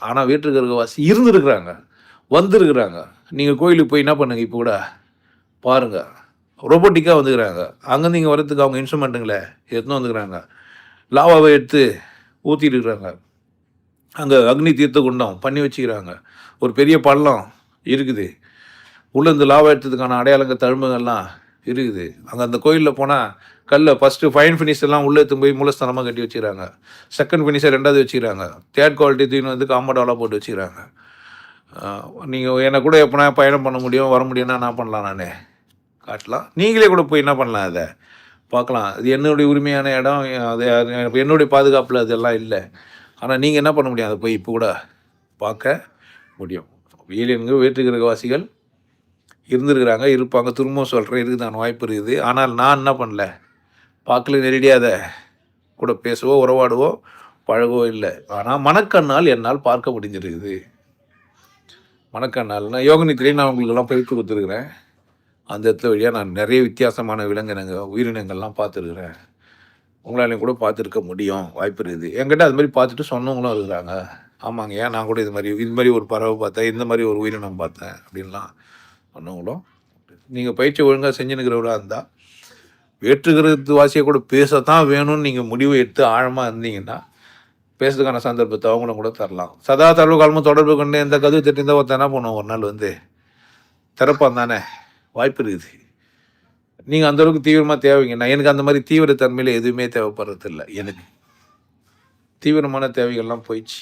ஆனால் வேற்று கிரகவாசி இருந்திருக்கிறாங்க, வந்திருக்கிறாங்க. நீங்கள் கோயிலுக்கு போய் என்ன பண்ணுங்க, இப்போ கூட பாருங்கள், ரோபோட்டிக்காக வந்துக்கிறாங்க. அங்கேருந்து இங்கே வரத்துக்கு அவங்க இன்ஸ்ட்ருமெண்ட்டுங்களே எடுத்துன்னு வந்துக்கிறாங்க. லாவாவை எடுத்து ஊற்றிட்டு இருக்கிறாங்க. அங்கே அக்னி தீர்த்த குண்டம் பண்ணி வச்சுக்கிறாங்க. ஒரு பெரிய பள்ளம் இருக்குது. உள்ளே இந்த லாவா எடுத்ததுக்கான அடையாளங்கள் தழும்புகள்லாம் இருக்குது. அங்கே அந்த கோயிலில் போனால் கல்லை ஃபஸ்ட்டு ஃபைன் ஃபினிஷ் எல்லாம் உள்ளே எடுத்து போய் மூலஸ்தானமாக கட்டி வச்சுக்கிறாங்க. செகண்ட் ஃபினிஷை 2வது வச்சுக்கிறாங்க. தேர்ட் குவாலிட்டி தூக்கின்னு வந்து காம்பவுண்டாலாம் போட்டு வச்சுக்கிறாங்க. நீங்கள் என்னை கூட எப்போனா பயணம் பண்ண முடியும், வர முடியும்னா என்ன பண்ணலாம், நான் காட்டலாம். நீங்களே கூட போய் என்ன பண்ணலாம், அதை பார்க்கலாம். இது என்னுடைய உரிமையான இடம், அது என்னுடைய பாதுகாப்பில் அதெல்லாம் இல்லை. ஆனால் நீங்கள் என்ன பண்ண முடியும், அதை போய் இப்போ கூட பார்க்க முடியும். வேற்று கிரகவாசிகள் இருந்திருக்கிறாங்க, இருப்பாங்க. திரும்பவும் சொல்கிறேன், இருக்குதான வாய்ப்பு இருக்குது. ஆனால் நான் என்ன பண்ணல, பார்க்கல, நேரடியாக அதை கூட பேசவோ உறவாடுவோ பழகவோ இல்லை. ஆனால் மனக்கண்ணால் என்னால் பார்க்க முடிஞ்சிருக்குது. மனக்கண்ணால்னா யோகநித்திலே நான் உங்களுக்கெல்லாம் பயிற்சி கொடுத்துருக்குறேன். அந்த இடத்துல வழியாக நான் நிறைய வித்தியாசமான உயிரினங்கள்லாம் பார்த்துருக்குறேன். உங்களாலையும் கூட பார்த்துருக்க முடியும், வாய்ப்பு இருக்குது. என்கிட்ட அது மாதிரி பார்த்துட்டு சொன்னவங்களும் இருக்கிறாங்க. ஆமாங்க, ஏன் நான் கூட இது மாதிரி ஒரு பறவை பார்த்தேன், இந்த மாதிரி ஒரு உயிரினம் பார்த்தேன் அப்படின்லாம் சொன்னவங்களும். நீங்கள் பயிற்சி ஒழுங்காக செஞ்சுன்னுக்கிறவராக இருந்தால் வேற்று கிரகத்து வாசியை கூட பேசத்தான் வேணும்னு நீங்கள் முடிவு எடுத்து ஆழமாக இருந்தீங்கன்னா பேசுறதுக்கான சந்தர்ப்பத்தை அவங்களும் கூட தரலாம். சதா தரவு காலமும் தொடர்பு கொண்டு எந்த கதவு திட்டிருந்தால் ஒருத்தர் என்ன பண்ணுவோம், ஒரு நாள் வந்து திறப்பான் தானே, வாய்ப்பு இருக்குது. நீங்கள் அந்தளவுக்கு தீவிரமாக தேவைங்கன்னா, எனக்கு அந்த மாதிரி தீவிர தன்மையில் எதுவுமே தேவைப்படுறதில்லை. எனக்கு தீவிரமான தேவைகள்லாம் போயிடுச்சு.